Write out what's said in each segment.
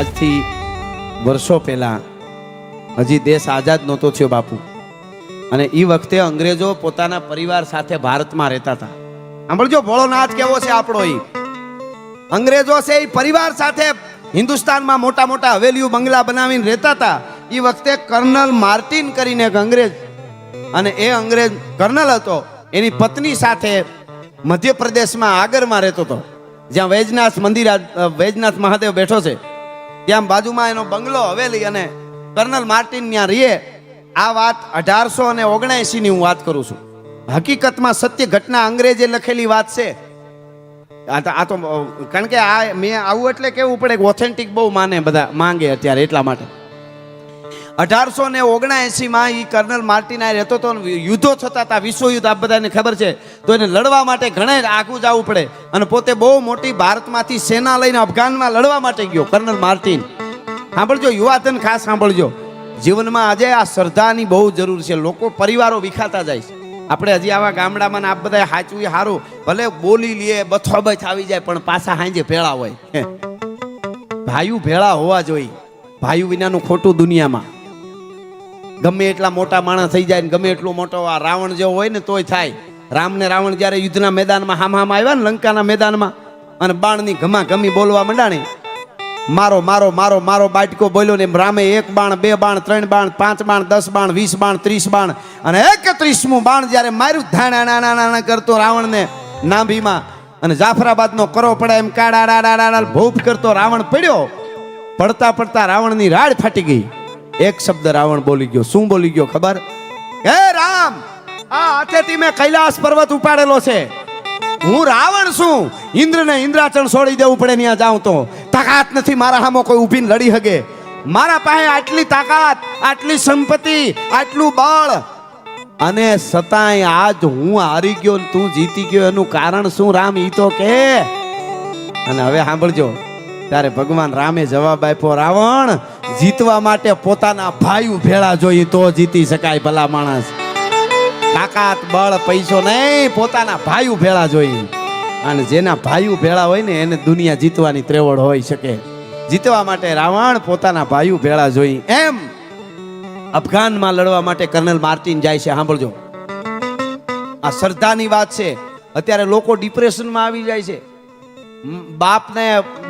આજથી વર્ષો પહેલાં હજી દેશ આઝાદ નહોતો થયો બાપુ, અને એ વખતે અંગ્રેજો પોતાના પરિવાર સાથે ભારતમાં રહેતા હતા. સાંભળજો, ભોળોનાથ કેવો છે આપણો. એ અંગ્રેજો છે એ પરિવાર સાથે હિન્દુસ્તાનમાં મોટા મોટા હવેલીઓ બંગલા બનાવીને રહેતા હતા. એ વખતે કર્નલ માર્ટિન કરીને એક અંગ્રેજ, અને એ અંગ્રેજ કર્નલ હતો, એની પત્ની સાથે મધ્યપ્રદેશમાં આગરમાં રહેતો હતો, જ્યાં વૈજનાથ મંદિર, વૈજનાથ મહાદેવ બેઠો છે ત્યાં બાજુમાં એનો બંગલો હવેલી, અને કર્નલ માર્ટિન ત્યાં રહીએ. આ વાત 1879 ની હું વાત કરું છું. હકીકતમાં સત્ય ઘટના અંગ્રેજે લખેલી વાત છે. આ તો કારણ કે આ મેં આવું એટલે કેવું પડે કે ઓથેન્ટિક બહુ માને, બધા માંગે અત્યારે, એટલા માટે 1879 એ કર્નલ માર્ટિન આ રહેતો હતો. યુદ્ધો થતા હતા, વિશ્વયુદ્ધ, આ બધાને ખબર છે. તો એને લડવા માટે ઘણે આગું જવું પડે, અને પોતે બહુ મોટી ભારતમાંથી સેના લઈને અફઘાનમાં લડવા માટે ગયો કર્નલ માર્ટિન. સાંભળજો યુવાધન, ખાસ સાંભળજો, જીવનમાં આજે આ શ્રદ્ધાની બહુ જરૂર છે. લોકો પરિવારો વિખાતા જાય છે. આપણે હજી આવા ગામડામાં આ બધા સાચવું સારું, ભલે બોલી લઈએ, બથોબથ આવી જાય, પણ પાછા હાંજે ભેળા હોય. ભાઈઓ ભેળા હોવા જોઈએ. ભાઈઓ વિનાનું ખોટું દુનિયામાં. ગમે એટલા મોટા માણસ થઈ જાય ને ગમે એટલો મોટો આ રાવણ જેવો હોય ને તોય થાય. રામ ને રાવણ જ્યારે યુદ્ધના મેદાનમાં હામ આવ્યા ને લંકાના મેદાનમાં, અને બાણની ઘમા ઘમી બોલવા માંડાણી, મારો મારો મારો મારો બાટકો બોલ્યો ને રામે 1 બાણ 2 બાણ 3 બાણ 5 બાણ 10 બાણ 20 બાણ 30 બાણ અને 31મું બાણ જ્યારે માર્યું ધાણા કરતો રાવણને નાભીમાં, અને જાફરાબાદનો કરો પડે એમ કાડા ભૂપ કરતો રાવણ પડ્યો. પડતા પડતા રાવણની રાડ ફાટી ગઈ. એક શબ્દ રાવણ બોલી ગયો. શું બોલી ગયો ખબર? હે રામ, આ હાથેથી મેં કૈલાસ પર્વત ઉપાડેલો છે. હું રાવણ છું. ઇન્દ્રને ઇન્દ્રાચલ છોડી દેવું પડે ત્યાં જાઉં તો તાકાત નથી મારા સામે કોઈ ઊભીને લડી શકે. મારા પાસે આટલી તાકાત, આટલી સંપત્તિ, આટલું બળ, અને છતાંય આજ હું હારી ગયો ને તું જીતી ગયો, એનું કારણ શું રામ? ઈ તો કે. અને હવે સાંભળજો, ત્યારે ભગવાન રામે જવાબ આપ્યો, રાવણ, જીતવા માટે પોતાના ભાઈઓ ભેળા જોઈએ તો જીતી શકાય. ભલા માણસ, તાકાત, બળ, પૈસો નહીં, પોતાના ભાઈઓ ભેળા જોઈએ. અને જેના ભાઈઓ ભેળા હોય ને એને દુનિયા જીતવાની ત્રેવડ હોઈ શકે. જીતવા માટે રાવણ પોતાના ભાઈઓ ભેળા જોઈ. એમ અફઘાનમાં લડવા માટે કર્નલ માર્ટિન જાય છે. સાંભળજો, આ શ્રદ્ધાની વાત છે. અત્યારે લોકો ડિપ્રેશનમાં આવી જાય છે.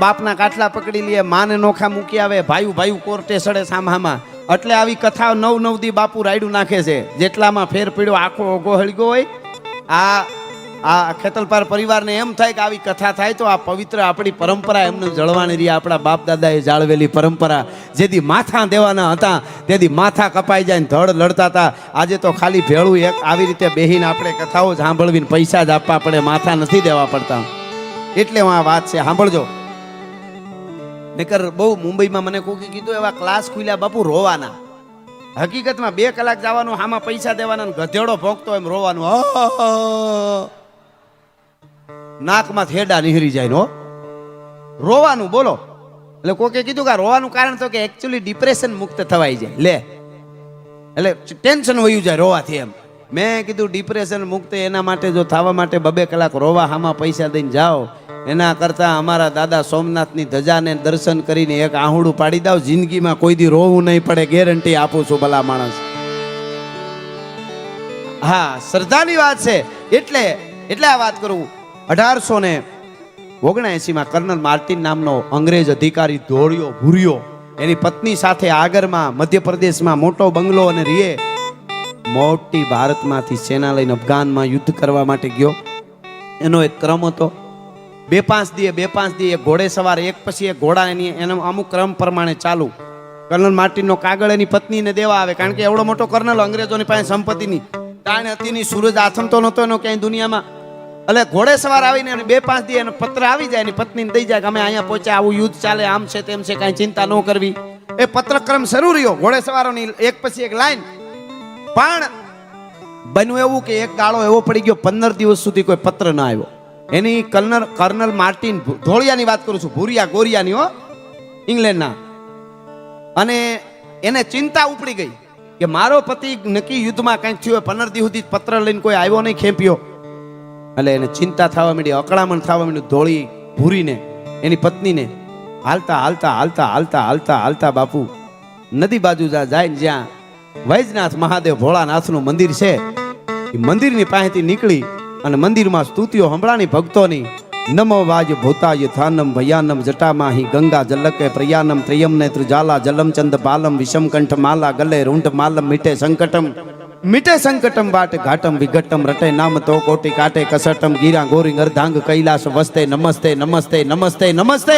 બાપના કાટલા પકડી લે, માને નોખા મૂકી આવે, ભાઈઓ કોર્ટે સડે સામહામાં. એટલે આવી કથા 9 દી બાપુ રાયડું નાખે છે. જેટલામાં ફેર પીડ્યો આખો ઓગો હળગ્યો હોય. આ ખેતલપાર પરિવારને એમ થાય કે આવી કથા થાય તો આ પવિત્ર આપણી પરંપરા એમને જળવાની રહી. આપણા બાપ દાદાએ જાળવેલી પરંપરા, જેથી માથા દેવાના હતા તેથી માથા કપાઈ જાય ને ધડ લડતા હતા. આજે તો ખાલી ભેળું એક આવી રીતે બેહીને આપણે કથાઓ સાંભળવીને પૈસા જ આપવા પડે, માથા નથી દેવા પડતા. એટલે આ વાત છે. સાંભળજો, નકર બહુ મુંબઈમાં મને કોઈ કીધું એવા ક્લાસ ખુલ્યા બાપુ રોવાના. હકીકતમાં 2 કલાક જવાનું, આમાં પૈસા દેવાના, ગધેડો ભોંકતો એમ રોવાનું. નાકમાં હેડા નીહરી જાય નો રોવાનું. બોલો, એટલે કોકે કીધું કે રોવાનું કારણ તો કે એકચ્યુઅલી ડિપ્રેશન મુક્ત થવાઈ જાય. લે, એટલે ટેન્શન વયું જાય રોવાથી. એમ મેં કીધું ડિપ્રેશન મુક્ત એના માટે જો થવા માટે 2 કલાક રોવા હામાં પૈસા દઈને જાઓ, એના કરતા અમારા દાદા સોમનાથની ધજાને દર્શન કરીને એક આહુડું પાડી દાવ, જિંદગીમાં કોઈ દી રોવું નહીં પડે, ગેરંટી આપું છું. ભલા માણસ, હા, શ્રદ્ધાની વાત છે. એટલે આ વાત કરું. 1879 કર્નલ માર્ટિન નામનો અંગ્રેજ અધિકારી દોડ્યો ભૂર્યો એની પત્ની સાથે આગરમાં મધ્યપ્રદેશમાં મોટો બંગલો અને રીએ મોટી ભારતમાંથી સેના લઈને અફઘાનમાં યુદ્ધ કરવા માટે ગયો. એનો એક ક્રમ હતો. 2-5 દી એક ઘોડે સવાર, એક પછી એક ઘોડા, એનો અમુક ક્રમ પ્રમાણે ચાલુ. કર્નલ માર્ટિનનો કાગળ એની પત્નીને દેવા આવે, કારણ કે એવડો મોટો કર્નલ, અંગ્રેજોની પાસે સંપત્તિની તાણ હતી ની, સૂરજ આથમતો નહોતો એનો ક્યાંય દુનિયામાં. એટલે ઘોડે સવાર આવીને 2-5 દી એનો પત્ર આવી જાય, એની પત્નીને દઈ જાય કે અમે અહીંયા પહોંચ્યા, આવું યુદ્ધ ચાલે, આમ છે તેમ છે, કાંઈ ચિંતા ન કરવી. એ પત્રક્રમ શરૂ રહ્યો, ઘોડે સવારોની એક પછી એક લાઈન. પણ બન્યું એવું કે એક ગાળો એવો પડી ગયો, 15 દિવસ સુધી કોઈ પત્ર ન આવ્યો. એની કર્નલ માર્ટિન, ધોળિયાની વાત કરું છું, ભૂરિયા ગોરિયાની, ઇંગ્લેન્ડના. અને એને ચિંતા ઉપડી ગઈ કે મારો પતિ નક્કી યુદ્ધમાં કંઈક થયું, 15 દિવસ સુધી પત્ર લઈને કોઈ આવ્યો નહીં, ખેંપ્યો. એટલે એને ચિંતા થવા માંડી, અકળામણ થવા માંડી. ધોળી ભૂરીને, એની પત્નીને હાલતા હાલતા હાલતા હાલતા હાલતા હાલતા બાપુ નદી બાજુ જાય ને જ્યાં વૈજનાથ મહાદેવ ભોળાનાથનું મંદિર છે એ મંદિરની પાસેથી નીકળી અને મંદિરમાં સ્તુતિઓ સંભળાની ભક્તોની નમો વાજ ભૂતાય થાનમ ભયાનમ જટામાહી ગંગા જલકે પ્રયાનમ ત્રયમ નેત્ર જ્વાલા જલમ ચંદ બાલમ વિષમ કંઠ માલા ગલે રૂંઢ માલમ મીટે સંકટમ વાટ ઘાટમ વિઘટમ રટે નામ તો કોટી કાટે કસટમ ગીરા ગોરી અર્ધાંગ કૈલાસ વસ્તે નમસ્તે નમસ્તે નમસ્તે નમસ્તે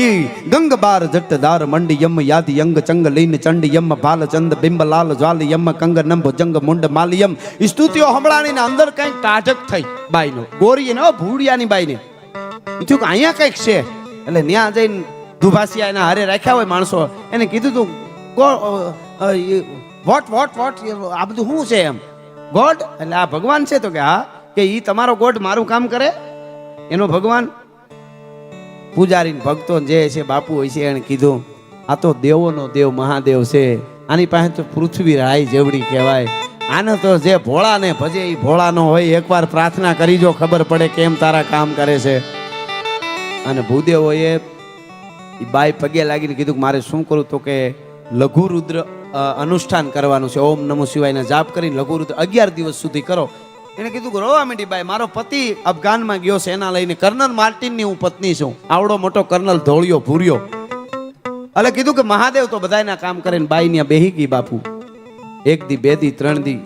ઈ ગંગ બાર જટ દાર મંડી યમ યાદી અંગ ચંગ લીન ચંડી યમ ભાલ ચંદ બિંબ લાલ જ્વાલી યમ કંગ નંભ જંગ મુંડ માલિયમ ઈ સ્તુતિઓ સંભળાણીને અંદર કંઈક ટાઢક થઈ બાઈનો ગોરી ને ભૂડિયાની બાઈને થયું કે અહીંયા કંઈક છે એટલે ત્યાં જઈને દુભાસિયા એના હારે રાખ્યા હોય માણસો એને કીધું તું વોટ આ બધું શું છે એમ ગોડ એટલે આ ભગવાન છે તો કે હા કે ઈ તમારો ગોડ મારું કામ કરે એનો ભગવાન પૂજારી ભક્તો જે છે બાપુ હોય છે એને કીધું આ તો દેવોનો દેવ મહાદેવ છે આની પાસે તો પૃથ્વી રાઈ જેવડી કહેવાય આને તો જે ભોળા ને ભજે એ ભોળાનો હોય એકવાર પ્રાર્થના કરી જો ખબર પડે કેમ તારા કામ કરે છે અને ભૂદેવોએ એ બાઈ પગે લાગીને કીધું કે મારે શું કરું તો કે લઘુ રુદ્ર અનુષ્ઠાન કરવાનું છે ઓમ નમો શિવાયના જાપ કરીને લઘુ રુદ્ર 11 દિવસ સુધી કરો એને કીધું કે રોવા માંડી બાઈ મારો પતિ અફઘાનમાં ગયો સેના લઈને કર્નલ માર્ટિનની હું પત્ની છું આવડો મોટો કર્નલ ધોળિયો ભૂર્યો એટલે કીધું કે મહાદેવ તો બધાયના કામ કરે ને બાઈ ત્યાં બેહી ગઈ બાપુ 1 દી 2 દી 3 દી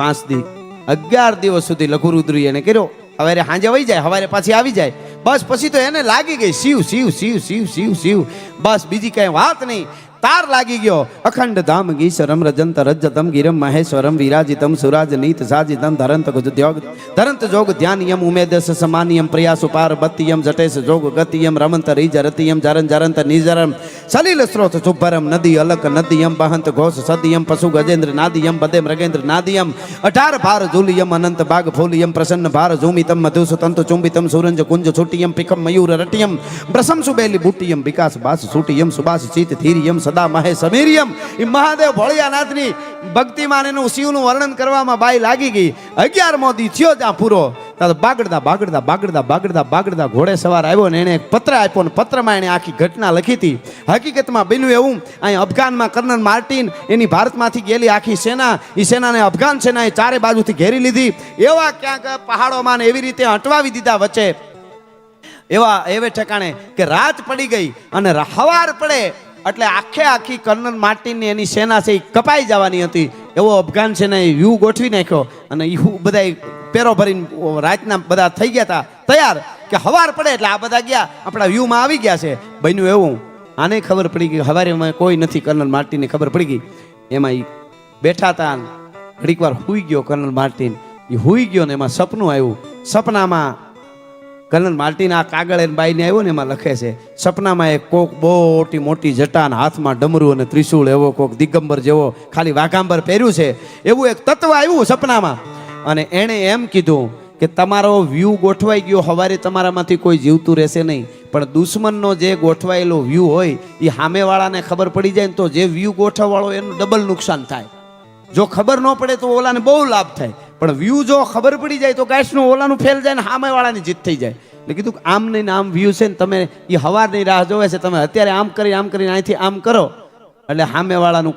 5 દી 11 દિવસ સુધી લઘુ રુદ્ર એને કર્યો હવે હાંજે વહી જાય હવારે પાછી આવી જાય બસ પછી તો એને લાગી ગઈ શિવ શિવ શિવ શિવ શિવ શિવ બસ બીજી કઈ વાત નહીં તાર લાગી ગયો અખંડ ધામ ગીશરમ રજંત રજતમ ગિરમ મહેશ્વરમ વિરાજિતમ સુરાજ નીત સાજિતમ ધરંત ગુજદ્યોગ ધરંત જોગ ધ્યાનિયમ ઉમેદસ સમાનિયમ પ્રયાસુ પાર્વતીયમ જટેશ જોગ ગતિયમ રમંત રીજ રતિયમ જરન જરંત નિજરમ સલીલ સ્ત્રોત શુભરમ નદી અલક નદીયમ બહંત ઘોષ સદિયમ પશુ ગજેન્દ્ર નાદિયમ બદે મૃગેન્દ્ર નાદિયમ 18 ભાર ઝુલિયમ અનંત બાગ ફૂલિયમ પ્રસન્ન ભાર ઝુમિતમ મધુસુ તંતુ ચુંબિતમ સુરંજ કુંજ છુટિયમ પિકમ મયુર રટિયમ પ્રશંસુ બેલી બુટિયમ વિકાસ બાસ સુટિયમ સુબાસ ચિત ધીરિયમ સદા મહે સમીરિયમ ઈ મહાદેવ ભોળિયાનાથની ભક્તિમાન એનું શિવનું વર્ણન કરવામાં બાઈ લાગી ગઈ 11મો દી થયો ત્યાં પૂરો તો બાગડતા બાગડતા બાગડતા બાગડતા બાગડતા ઘોડે સવાર આવ્યો ને એને એક પત્ર આપ્યો ને પત્રમાં એને આખી ઘટના લખી હતી હકીકતમાં બન્યું એવું અહીં અફઘાનમાં કર્નલ માર્ટિન એની ભારતમાંથી ગયેલી આખી સેના એ સેનાને અફઘાન સેનાએ ચારે બાજુથી ઘેરી લીધી એવા ક્યાંક પહાડોમાં એવી રીતે અટવાવી દીધા વચ્ચે એવે ઠેકાણે કે રાત પડી ગઈ અને હવાર પડે એટલે આખી કર્નલ માર્ટિનની એની સેના છે એ કપાઈ જવાની હતી એવો અફઘાન સેનાએ વ્યૂ ગોઠવી નાખ્યો અને એ બધા પેરો ભરીને રાતના બધા થઈ ગયા હતા તૈયાર કે હવાર પડે એટલે આ બધા ગયા આપણા વ્યૂમાં આવી ગયા છે બન્યું એવું આને ખબર પડી ગઈ હવારે કોઈ નથી કર્નલ માર્ટિનને ખબર પડી ગઈ એમાં એ બેઠા હતા ઘડીક વાર હુઈ ગયો કર્નલ માર્ટિન એ હુઈ ગયો ને એમાં સપનું આવ્યું સપનામાં કર્નલ માર્ટિન આ કાગળ એને બાઈને આવ્યો ને એમાં લખે છે સપનામાં એક કોક બહુ મોટી જટાન હાથમાં ડમરું અને ત્રિશૂળ એવો કોક દિગંબર જેવો ખાલી વાઘાંબર પહેર્યું છે એવું એક તત્વ આવ્યું સપનામાં અને એણે એમ કીધું કે તમારો વ્યૂ ગોઠવાઈ ગયો હવારે તમારામાંથી કોઈ જીવતું રહેશે નહીં પણ દુશ્મનનો જે ગોઠવાયેલો વ્યૂ હોય એ સામેવાળાને ખબર પડી જાય ને તો જે વ્યૂ ગોઠવવાળો એનું ડબલ નુકસાન થાય જો ખબર ન પડે તો ઓલાને બહુ લાભ થાય પણ વ્યૂ જો ખબર પડી જાય તો ગાઈસનું ઓલાનું ફેલ જાય ને સામેવાળાની જીત થઈ જાય એટલે કીધું આમ નહીં આમ વ્યૂ છે ને તમે એ હવારની રાહ જોવે છે તમે અત્યારે આમ કરીને અહીંથી આમ કરો એટલે સામેવાળાનું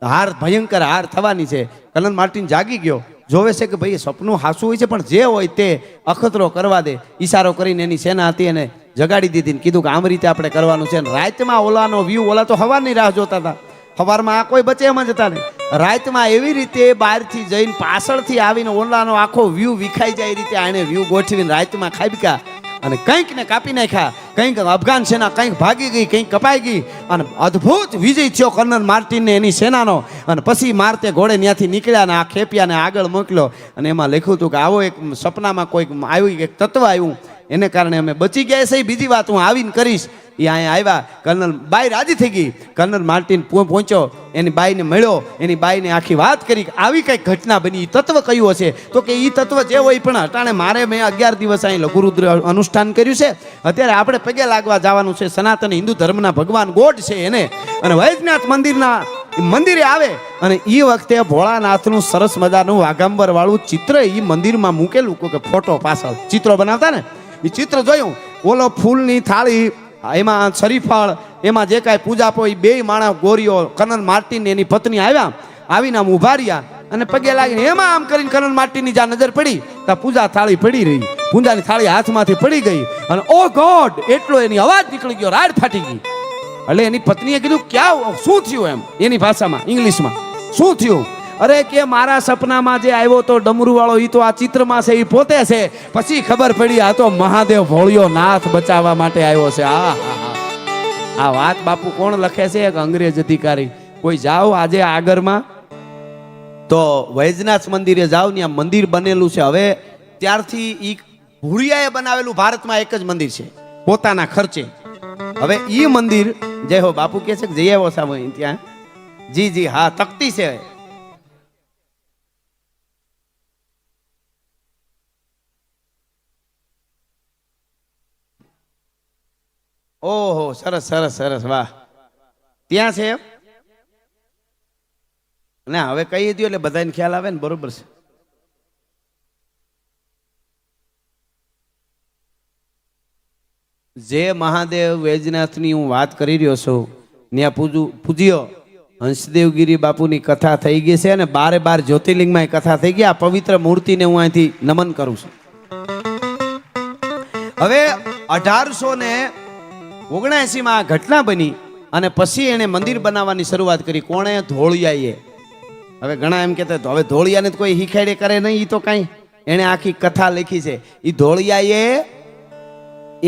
હાર ભયંકર હાર થવાની છે કર્નલ માર્ટિન જાગી ગયો જોવે છે કે ભાઈ સપનું હાસું હોય છે પણ જે હોય તે અખતરો કરવા દે ઈશારો કરીને એની સેના હતી એને જગાડી દીધી ને કીધું કે આમ રીતે આપણે કરવાનું છે રાતમાં ઓલાનો વ્યૂ ઓલા તો હવારની રાહ જોતા હતા સવારમાં આ કોઈ બચે એમ જ હતા ને રાતમાં એવી રીતે બહારથી જઈને પાછળથી આવીને ઓલાનો આખો વ્યૂ વિખાઈ જાય એ રીતે આણે વ્યૂ ગોઠવીને રાતમાં ખાબક્યા અને કંઈક ને કાપી નાખ્યા કંઈક અફઘાન સેના કંઈક ભાગી ગઈ કંઈક કપાઈ ગઈ અને અદ્ભુત વિજય થયો કર્નલ માર્ટિનને એની સેનાનો અને પછી મારતે ઘોડે ત્યાંથી નીકળ્યા ને આ ખેપિયાને આગળ મોકલ્યો અને એમાં લખ્યું હતું કે આવો એક સપનામાં કોઈક આવ્યું એક તત્વ આવ્યું એને કારણે અમે બચી ગયા છે બીજી વાત હું આવીને કરીશ એ અહીંયા આવ્યા કર્નલ બાઈ રાજી થઈ ગઈ કર્નલ માર્ટિન પહોંચ્યો એની બાઈને મળ્યો એની બાઈને આખી વાત કરી આવી કંઈક ઘટના બની એ તત્વ કયું હશે તો કે એ તત્વ જે હોય પણ અટાણે મારે મેં 11 દિવસ અહીં લઘુરુદ્ર અનુષ્ઠાન કર્યું છે અત્યારે આપણે પગે લાગવા જવાનું છે સનાતન હિન્દુ ધર્મના ભગવાન ગોડ છે એને અને વૈજનાથ મંદિરે આવે અને એ વખતે ભોળાનાથનું સરસ મજાનું વાઘાંબર વાળું ચિત્ર એ મંદિરમાં મૂકેલું કે ફોટો પાછળ ચિત્રો બનાવતા ને એ ચિત્ર જોયું ઓલો ફૂલની થાળી એમાં શરીફળ એમાં જે કાંઈ પૂજા આપો એ બે માણસ ગોરીઓ કર્નલ માર્ટિન એની પત્ની આવ્યા, આવીને આમ ઉભા રહ્યા અને પગે લાગીને એમાં આમ કરીને કર્નલ માર્ટિનની જ્યાં નજર પડી ત્યાં પૂજા થાળી પડી રહી, પૂજાની થાળી હાથમાંથી પડી ગઈ અને ઓ ગોડ એટલો એની અવાજ નીકળી ગયો, રાડ ફાટી ગઈ. એટલે એની પત્નીએ કીધું ક્યાં શું થયું એમ એની ભાષામાં ઇંગ્લિશમાં શું થયું? અરે કે મારા સપનામાં જે આવ્યો તો ડમરૂ વાળો એ તો આ ચિત્રમાં છે, એ પોતે છે. પછી ખબર પડી આ તો મહાદેવ ભોળિયો નાથ બચાવવા માટે આવ્યો છે. આ વાત બાપુ કોણ લખે છે? એક અંગ્રેજ અધિકારી. કોઈ જાઓ આજે આગળમાં તો વૈજનાથ મંદિરે જાઓ, ત્યાં મંદિર બનેલું છે. હવે ત્યારથી ઈ ભૂરિયાએ બનાવેલું ભારતમાં એક જ મંદિર છે પોતાના ખર્ચે. હવે ઈ મંદિર જય હો બાપુ કે છે કે જઈ આવ્યો સાહેબ ત્યાં? જી જી હા, તકતી છે. ઓહો સરસ સરસ સરસ, વાહ. ત્યાં છે ના? હવે કહી દો એટલે બધાને ખ્યાલ આવે ને. બરોબર છે. જે મહાદેવ વૈજનાથની હું વાત કરી રહ્યો છું ત્યાં પૂજ્ય હંસદેવગીરી બાપુની કથા થઈ ગઈ છે અને 12 જ્યોતિર્લિંગમાં કથા થઈ ગઈ. આ પવિત્ર મૂર્તિને હું અહીંથી નમન કરું છું. હવે 1879 ઘટના બની અને પછી એને મંદિર બનાવવાની શરૂઆત કરી. કોણે? ધોળિયાએ. હવે ઘણા એમ કહેતા હવે ધોળિયાને કોઈ હિખેડે કરે નહીં, એ તો કાંઈ એને આખી કથા લખી છે. એ ધોળિયાએ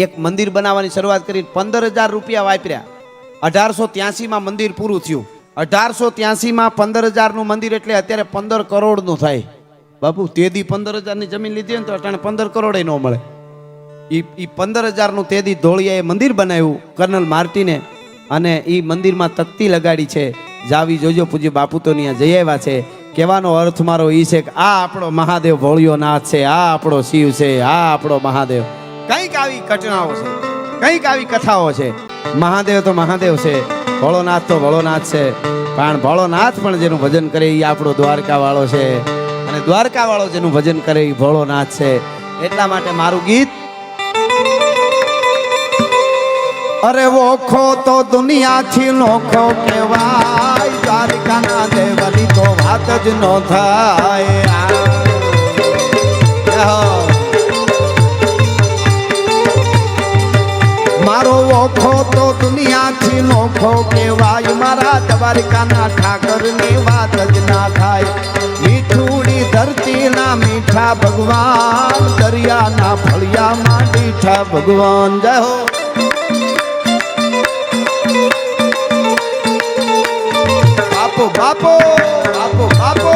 એક મંદિર બનાવવાની શરૂઆત કરી. 15,000 રૂપિયા વાપર્યા. 1883માં મંદિર પૂરું થયું. 1883માં 15,000નું મંદિર એટલે અત્યારે 15 કરોડનું થાય બાપુ. તેદી 15,000ની જમીન લીધી હોય ને તો અટાણે 15 કરોડ ન મળે. એ 15,000નું તેદી ધોળિયાએ મંદિર બનાવ્યું કર્નલ માર્ટિને, અને એ મંદિરમાં તકતી લગાડી છે. જાવી જોજો, પૂજ્ય બાપુ તો ત્યાં જઈ આવ્યા છે. કહેવાનો અર્થ મારો એ છે કે આ આપણો મહાદેવ ભોળિયો નાથ છે, આ આપણો શિવ છે, આ આપણો મહાદેવ. કંઈક આવી ઘટનાઓ છે, કંઈક આવી કથાઓ છે. મહાદેવ તો મહાદેવ છે, ભોળોનાથ તો ભોળોનાથ છે, પણ ભોળોનાથ પણ જેનું ભજન કરે એ આપણો દ્વારકા વાળો છે, અને દ્વારકા વાળો જેનું ભજન કરે એ ભોળોનાથ છે. એટલા માટે મારું ગીત, અરે વોખો તો દુનિયાથી નોખો કહેવાય, દ્વારકાના દેવની તો વાત જ ન થાય. મારો વોખો તો દુનિયાથી નોખો કહેવાય, મારા દ્વારકાના ઠાકરની વાત જ ના થાય. મીઠુડી ધરતીના મીઠા ભગવાન, દરિયાના ફળિયામાં મીઠા ભગવાન. જય હો. બાપો બાપો બાપો બાપો.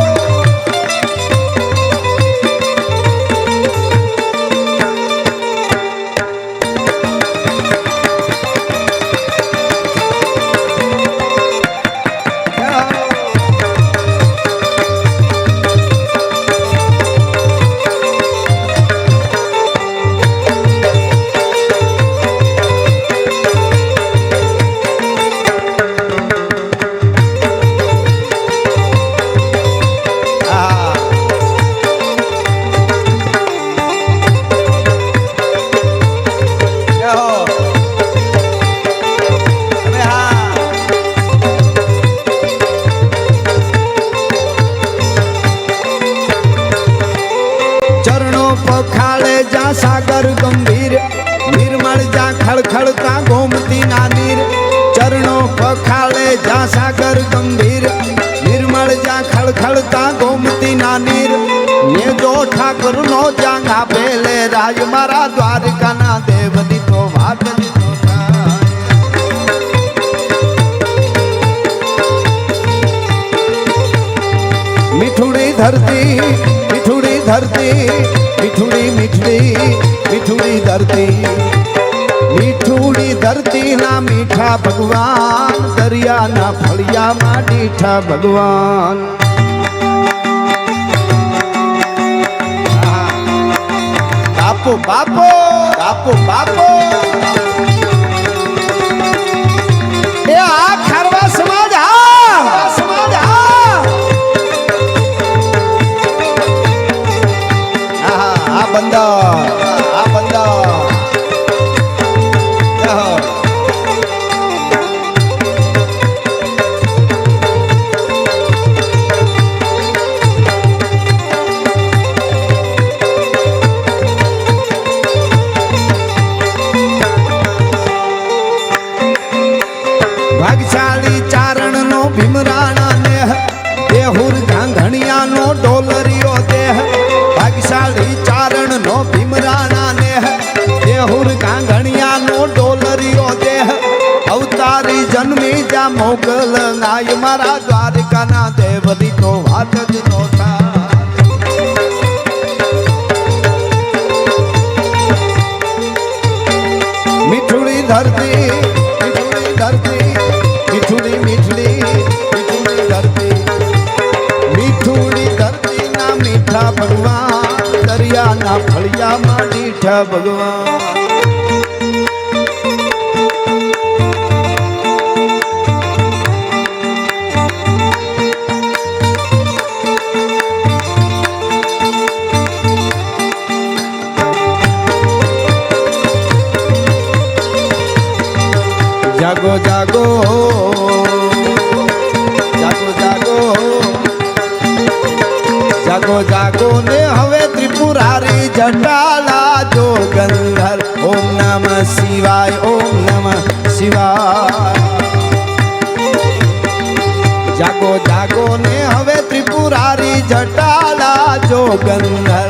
સાગર ગંભીર નિર્મળ જા ખળખળતા ગોમતી ના નીર. ચરણો પખાળે જા સાગર ગંભીર નિર્મળ જા ખળખળતા ગોમતી ના નીર. ને જો ઠાકર નો જાંગ આપેલે રાજ, મારા દ્વારકાના દેવની તો વાત જ ન થાય. મીઠુડી ધરતી મીઠુડી ધરતી, મીઠુડી મીઠડી મીઠુડી ધરતી, મીઠુડી ધરતી ના મીઠા ભગવાન, દરિયાના ફળિયામાં મીઠા ભગવાન. બાપો બાપો બાપો બાપો. એ આ ખારવા સમાજ, આ સમાજ, આ બંદર, આ બંદર. ભીમરાણા દેહ દેહુર ઘાંઘણિયા નો ડોલરિયો દેહ ભાગશાળી ચારણ નો ભીમરાણા દેહ દેહુર ઘાંઘણિયા નો ડોલરિયો દેહ અવતારી જન્મી જા મોગલ નાય મારા દ્વારકાના દેવરી તો વાત જ નો થાય મીઠુડી ધરતી મીઠુડી ધરતી મીઠુડી મીઠડી મીઠુડી ધરતી મીઠુડી ધરતી ના મીઠા ભગવાન દરિયાના ફળિયામાં મીઠા ભગવાન જાગો જાગો જાગો જાગો જાગો જાગો ને હવે ત્રિપુરારી જટાલા જોગંધર ઓમ નમઃ શિવાય ઓમ નમઃ શિવાય જાગો જાગો ને હવે ત્રિપુરારી જટાલા જોગંધર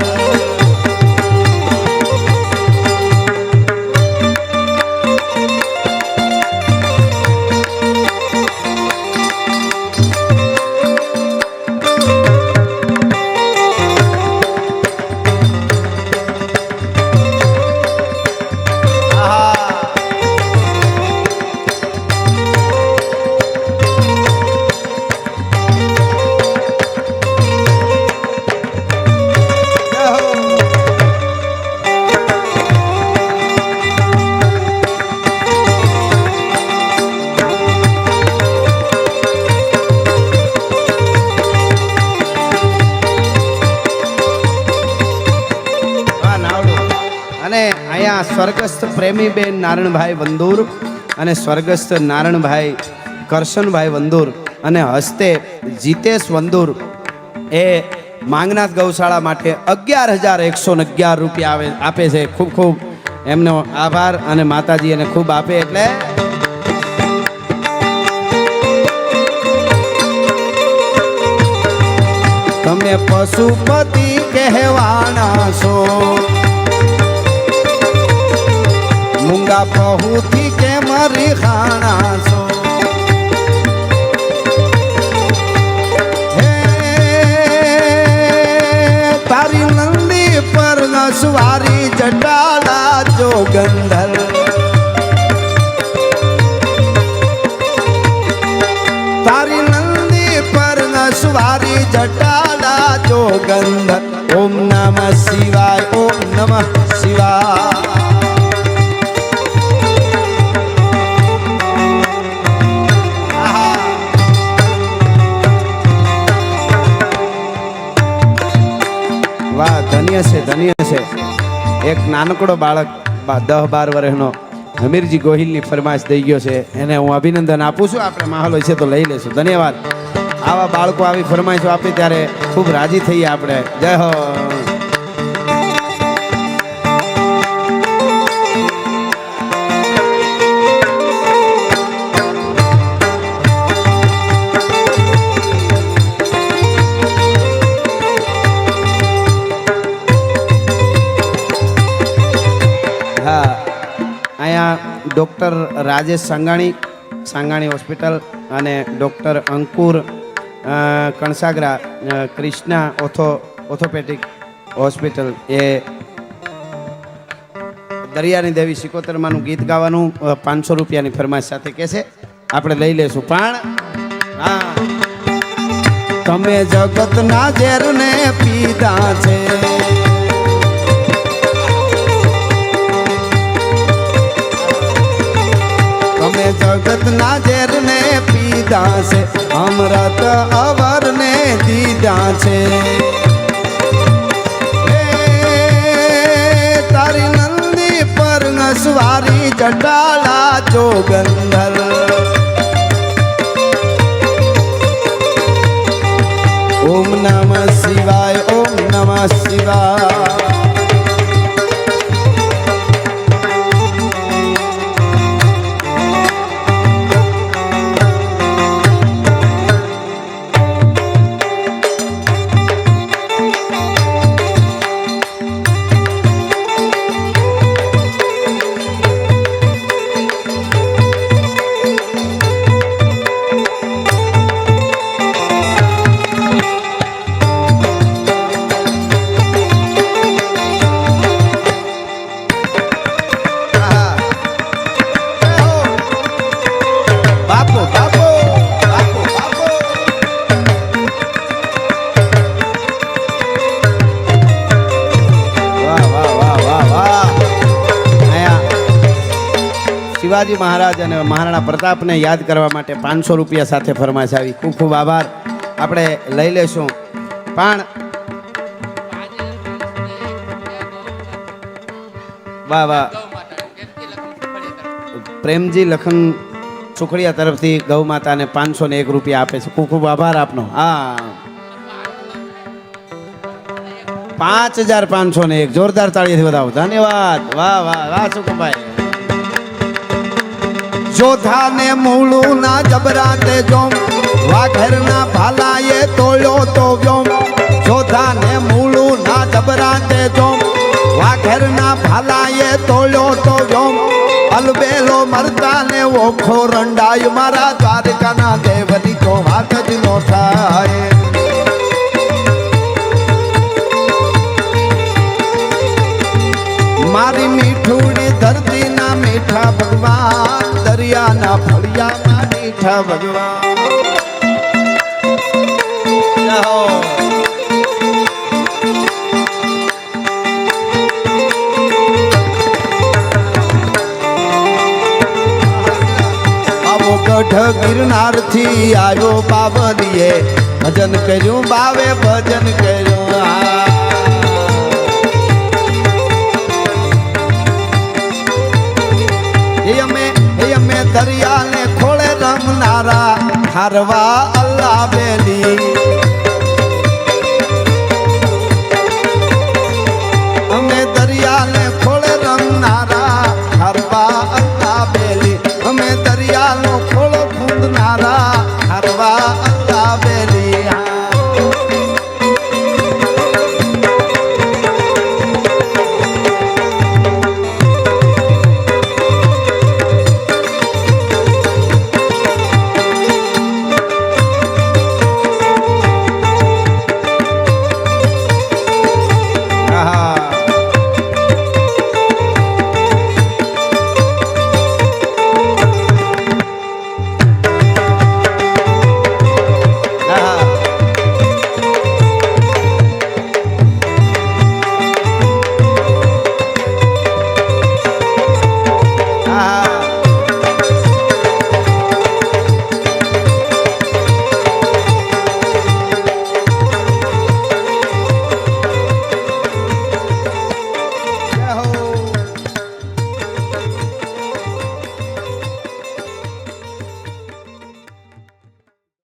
સ્વર્ગસ્થ પ્રેમીબેન નારણભાઈ વંદુર અને સ્વર્ગસ્થ નારણભાઈ કરશનભાઈ વંદુર અને હસ્તે જીતેશ વંદુર એ માંગનાથ ગૌશાળા માટે 11,111 રૂપિયા આપે છે. ખૂબ ખૂબ એમનો આભાર અને માતાજી એને ખૂબ આપે એટલે તમે પશુપતિ કહેવાના છો મૂંગા પહુથી કે મરી ખાણા છો હે તારી નંદી પર નસવારી જટાલા જોગંધર તારી નંદી પર નસવારી જટાલા જોગંધર ઓમ નમઃ શિવાય ઓમ નમઃ શિવાય ધન્ય છે ધન્ય છે. એક નાનકડો બાળક 10-12 વર્ષનો હમીરજી ગોહિલની ફરમાઈશ દઈ ગયો છે, એને હું અભિનંદન આપું છું. આપણે માહોલ હોય છે તો લઈ લેશું. ધન્યવાદ. આવા બાળકો આવી ફરમાઈશો આપે ત્યારે ખૂબ રાજી થઈએ આપણે. જય હો. ડૉક્ટર રાજેશ સાંગાણી હોસ્પિટલ અને ડૉક્ટર અંકુર કણસાગરા કૃષ્ણા ઓર્થોપેડિક હોસ્પિટલ એ દરિયાની દેવી સિકોતરમાંનું ગીત ગાવાનું 500 રૂપિયાની ફરમાઈશ સાથે કહે છે. આપણે લઈ લેશું. પણ હા, તમે જગતના ઝેરને પીધા છે, તમે જગતના ઝેરને પીધા છે, અમૃત અવરને દીધા છે. તારી નંદી પર નસવારી જટાલા જોગંધર ઓમ નમઃ શિવાય ઓમ નમઃ શિવાય. શિવાજી મહારાજ અને મહારાણા પ્રતાપને યાદ કરવા માટે 500 રૂપિયા સાથે ફરમાશ આવી. ખૂબ ખૂબ આભાર. આપણે લઈ લેશું. પણ વાહ વાહ. પ્રેમજી લખન સુખડિયા તરફથી ગૌ માતાને 501 રૂપિયા આપે છે. ખૂબ ખૂબ આભાર આપનો. હા, 5501. જોરદાર તાળીથી વધાવો. ધન્યવાદ. વાહ વાહ વાહ સુખભાઈ. જોધા ને મૂળું ના જબરાતે જોમ, વાઘર ના ભાલાએ તોળ્યો તો વ્યોમ. જોધા ને મૂળું ના જબરાતે જોમ, વાઘર ના ભાલાએ તોળ્યો તો વ્યોમ. અલબેલો મરતા ને ઓખો રંડાય, મારા દ્વારકા ના દેવની તો વાત જ નો થાય. મારી મીઠુડી ધરતી ના મીઠા ભગવાન, દરિયા ના ફળિયા ના મીઠા ભગવાન. આવો ગઢ ગિરનાર થી આવ્યો બાવલીએ, ભજન કર્યું બાવે ભજન કર્યું. અમે દરિયાને ખોળે રમનારા, હારવા અલ્લાહ બેલી.